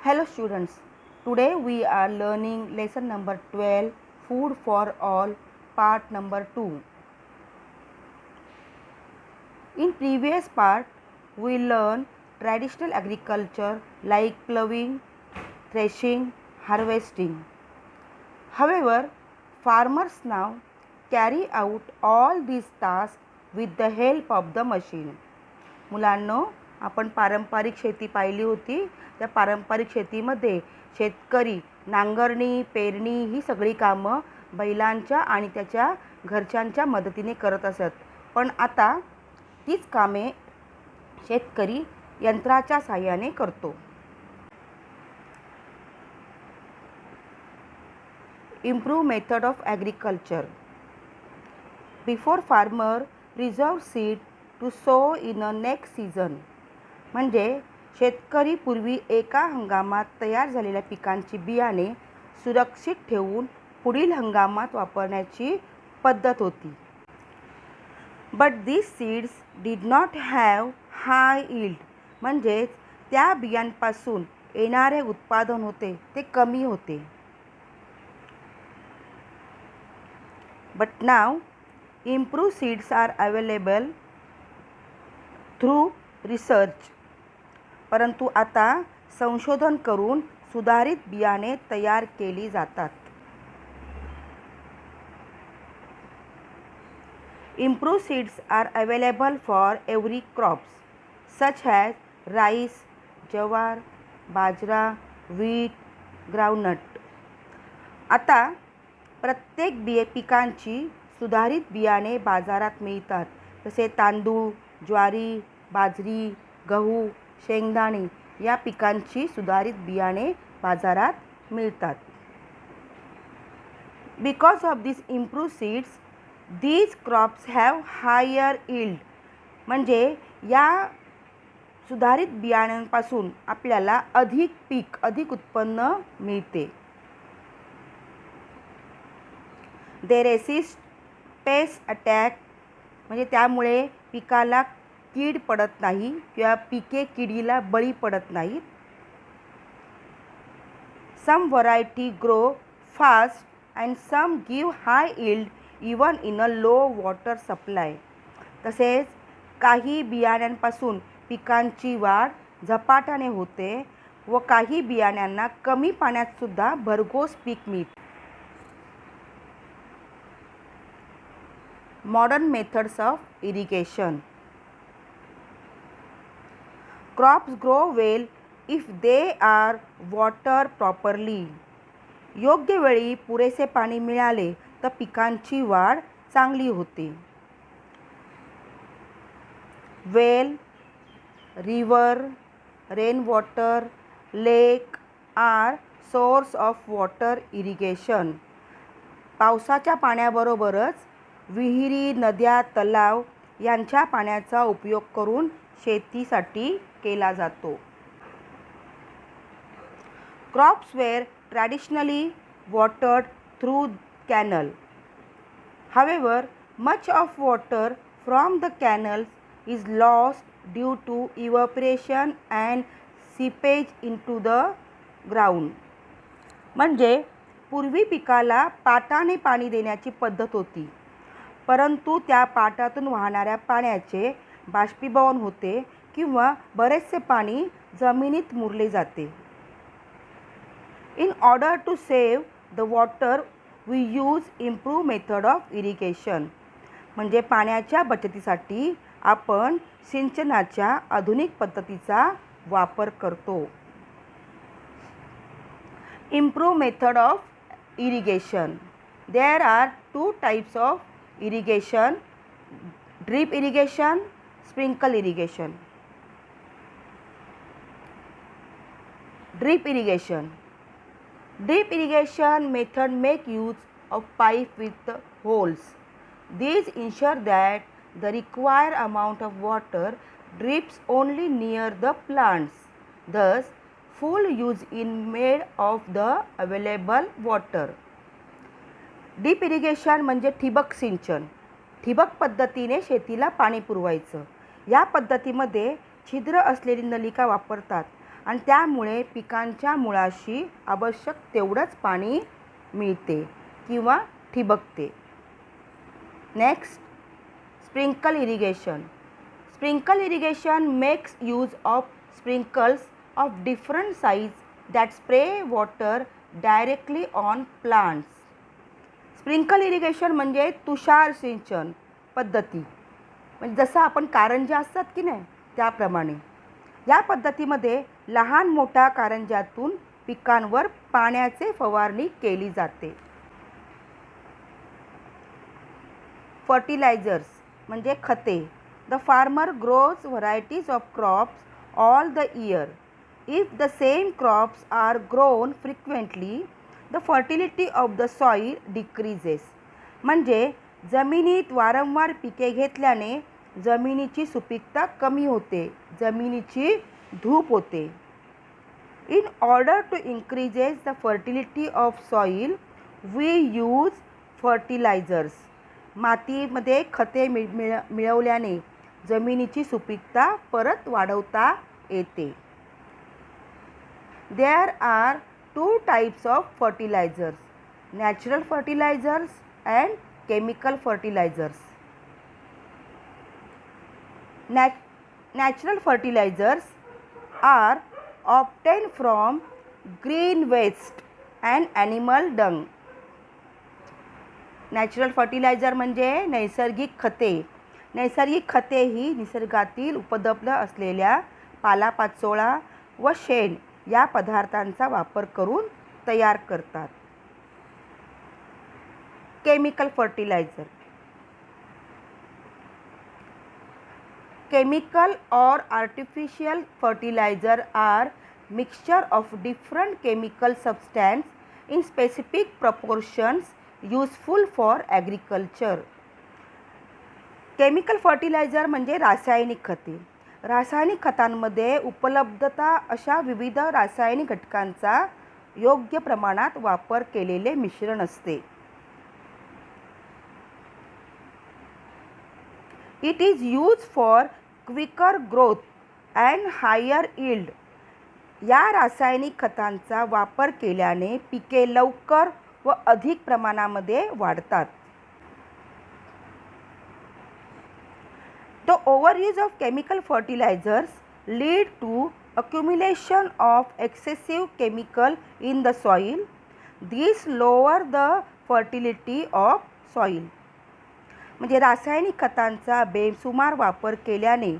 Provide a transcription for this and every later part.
Hello students, today we are learning lesson number 12, Food for All, part number 2. In previous part, we learned traditional agriculture like ploughing, threshing, harvesting. However, farmers now carry out all these tasks with the help of the machine. मुलांनो, आपण पारंपरिक शेती पाहिली होती. त्या पारंपरिक शेतीमध्ये शेतकरी नांगरणी, पेरणी ही सगळी कामं बैलांच्या आणि त्याच्या घरच्यांच्या मदतीने करत असत. पण आता तीच कामे शेतकरी यंत्राच्या साहाय्याने करतो. Improve method of agriculture. Before farmer reserve seed to sow in a next season. म्हणजे शेतकरी पूर्वी एका हंगामात तयार झालेल्या पिकांची बियाणे सुरक्षित ठेवून पुढील हंगामात वापरण्याची पद्धत होती. But these seeds did not have high yield. म्हणजेच त्या बियांपासून येणारे उत्पादन होते ते कमी होते. But now improved seeds are available through research. परंतु आता संशोधन करून सुधारित बियाणे तयार केली जातात. Improved seeds are available for every crops such as rice, jowar, bajra, wheat, groundnut. आता प्रत्येक पिकांची सुधारित बियाणे बाजारात मिळतात. जसे तांदूळ, ज्वारी, बाजरी, गहू, शेंगदाणे या पिकांची सुधारित बियाणे बाजारात मिळतात. Because of these improved seeds, these crops have higher yield. म्हणजे या सुधारित बियाण्यांपासून आपल्याला अधिक उत्पन्न मिळते. They resist pest attack. म्हणजे त्यामुळे पिकाला कीड पडत नाही किंवा पिके किडीला बळी पडत नाहीत. Some variety grow fast and some give high yield even in a low water supply. तसेच काही बियाण्यांपासून पिकांची वाढ झपाट्याने होते व काही बियाण्यांना कमी पाण्यात सुद्धा भरघोस पीक मिळते. Modern methods of irrigation. Crops grow well if they are watered properly. योग्य वेळी पुरेसे पाणी मिळाले तर पिकांची वाढ चांगली होते. Well, river, rainwater, lake are source of water irrigation. पावसाच्या पाण्याबरोबरच विहिरी, नद्या, तलाव यांच्या पाण्याचा उपयोग करून शेतीसाठी केला जातो. Crops were traditionally watered through canal. However, much of water from the canals is lost due to evaporation and seepage into the ground. म्हणजे पूर्वी पिकाला पाटाने पाणी देण्याची पद्धत होती, परंतु त्या पाटातून वाहणाऱ्या पाण्याचे बाष्पीभवन होते किंवा बरेचसे पाणी जमिनीत मुरले जाते. In order to save the water, we use improved method of irrigation. म्हणजे पाण्याच्या बचतीसाठी आपण सिंचनाच्या आधुनिक पद्धतीचा वापर करतो. Improved method of irrigation. There are two types of irrigation: drip irrigation, sprinkle irrigation. Drip irrigation. Drip irrigation method make use of pipe with holes. These ensure that the required amount of water drips only near the plants. Thus, full use is made of the available water. Drip irrigation म्हणजे ठिबक सिंचन. ठिबक पद्धतीने शेतीला पाणी पुरवायचं. या पद्धतीमध्ये छिद्र असलेली नलिका वापरतात आणि त्यामुळे पिकांच्या मुळाशी आवश्यक तेवढंच पाणी मिळते किंवा ठिबकते. Next, sprinkle irrigation. Sprinkle irrigation makes use of sprinkles of different size that spray water directly on plants. Sprinkle irrigation म्हणजे तुषार सिंचन पद्धती, म्हणजे जसं आपण कारंज्या असतात की नाही त्याप्रमाणे. या पद्धतीमध्ये लहान मोठ्या कारंज्यातून पिकांवर पाण्याचे फवारणी केली जाते. फर्टिलायझर्स म्हणजे खते. The farmer grows varieties of crops all the year. If the same crops are grown frequently, the fertility of the soil decreases. म्हणजे जमिनीत वारंवार पिके घेतल्याने जमिनीची सुपीकता कमी होते, जमिनीची धूप होते. In order to increase the fertility of soil, we use fertilizers. मातीमध्ये खते मिळवल्याने जमिनीची सुपीकता परत वाढवता येते. There are two types of fertilizers, natural fertilizers and chemical fertilizers. Natural fertilizers are obtained from green waste and animal dung. Natural fertiliser म्हणजे नैसर्गिक खते. नैसर्गिक खते ही निसर्गातील उपलब्ध असलेल्या पालापाचोळा व शेण या पदार्थांचा वापर करून तयार करतात. Chemical fertiliser. Chemical or artificial fertilizer are mixture of different chemical substance in specific proportions useful for agriculture. Chemical fertiliser म्हणजे रासायनिक खते. रासायनिक खतांमध्ये उपलब्धता अशा विविध रासायनिक घटकांचा योग्य प्रमाणात वापर केलेले मिश्रण असते. It is use for quicker growth and higher yield. या रासायनिक खतांचा वापर केल्याने पिके लवकर व अधिक प्रमाणामध्ये वाढतात. The overuse of chemical fertilizers lead to accumulation of excessive chemical in the soil. These lower the fertility of soil. म्हणजे रासायनिक खतांचा बेसुमार वापर केल्याने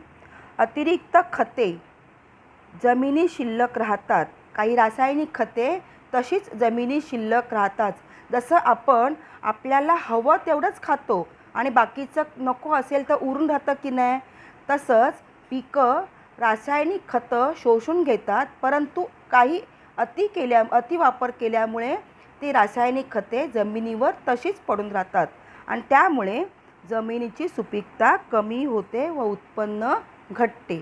अतिरिक्त खते जमिनी शिल्लक राहतात. काही रासायनिक खते तशीच जमिनी शिल्लक राहतात. जसं आपण आपल्याला हवं तेवढंच खातो आणि बाकीचं नको असेल तर उरून राहतं की नाही, तसंच पिकं रासायनिक खतं शोषून घेतात, परंतु काही अति वापर केल्यामुळे ती रासायनिक खते जमिनीवर तशीच पडून राहतात आणि त्यामुळे जमिनीची सुपीकता कमी होते व उत्पन्न घटते.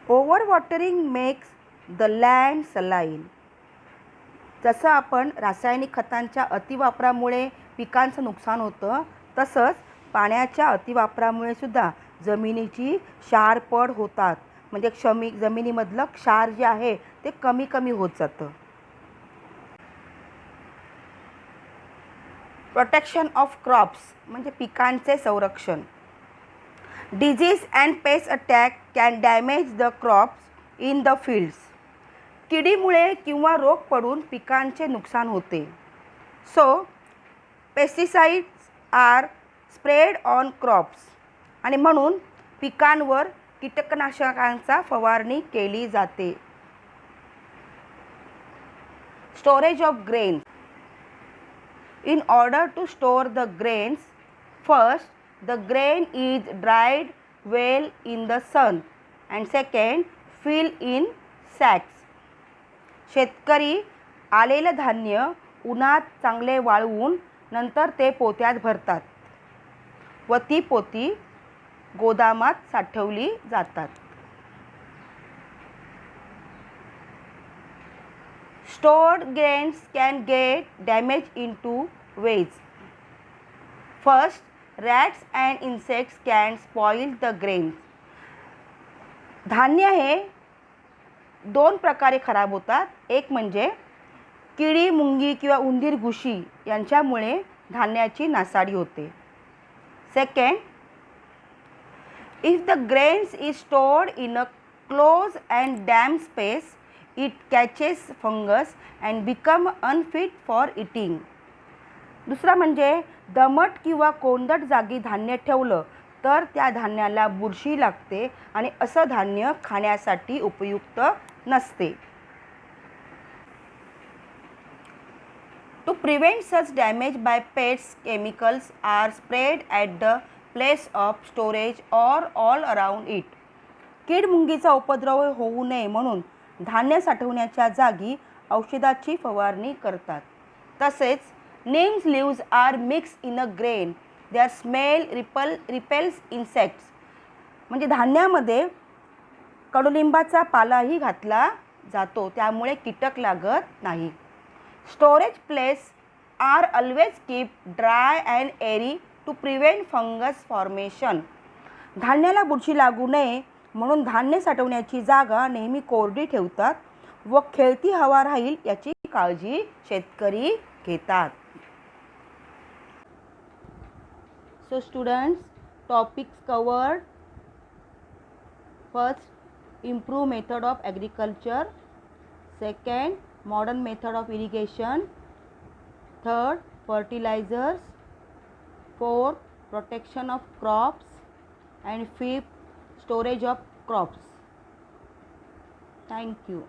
Over watering makes the land saline. जसं आपण रासायनिक खतांच्या अतिवापरामुळे पिकांचं नुकसान होतं, तसंच पाण्याच्या अतिवापरामुळे सुद्धा जमिनीची क्षारपड होतात. म्हणजे जमिनीमधलं क्षार जे आहे ते कमी कमी होत जातं. प्रोटेक्शन ऑफ क्रॉप्स म्हणजे पिकांचे संरक्षण. Disease and pest attack can damage the crops in the fields. किडीमुळे किंवा रोग पडून पिकांचे नुकसान होते. So pesticides are spread on crops. आणि म्हणून पिकांवर कीटकनाशकांचा फवारणी केली जाते. Storage of grains. In order to store the grains, first the grain is dried well in the sun and second filled in sacks. शेतकरी आलेलं धान्य उन्हात चांगले वाळवून नंतर ते पोत्यात भरतात व ती पोती गोदामात साठवली जातात. Stored grains can get damaged in two ways. First, rats and insects can spoil the grains. धान्य हे दोन प्रकारे खराब होतात. एक म्हणजे किडी, मुंगी किंवा उंदीर, घुशी यांच्यामुळे धान्याची नासाडी होते. Second, if the grains is stored in a closed and damp space, it catches fungus and become unfit for eating. दुसरा म्हणजे दमट किंवा कोंदट जागी धान्य ठेवलं तर त्या धान्याला बुरशी लागते आणि असं धान्य खाण्यासाठी उपयुक्त नसते. To prevent such damage by pests, chemicals are sprayed at the place of storage or all around it. कीड मुंगीचा उपद्रव होऊ नये म्हणून धान्य साठवण्याच्या जागी औषधाची फवारणी करतात. तसेच neem leaves are mixed in a grain. Their smell repels insects. म्हणजे धान्यामध्ये कडुलिंबाचा पालाही घातला जातो, त्यामुळे कीटक लागत नाही. Storage places are always kept dry and airy to prevent fungus formation. धान्याला बुरशी लागू नये म्हणून धान्य साठवण्याची जागा नेहमी कोरडी ठेवतात व खेळती हवा राहील याची काळजी शेतकरी घेतात. So students, topics covered. First, improve method of agriculture. Second, modern method of irrigation. Third, fertilizers. Fourth, protection of crops. And fifth, storage of crops. Thank you.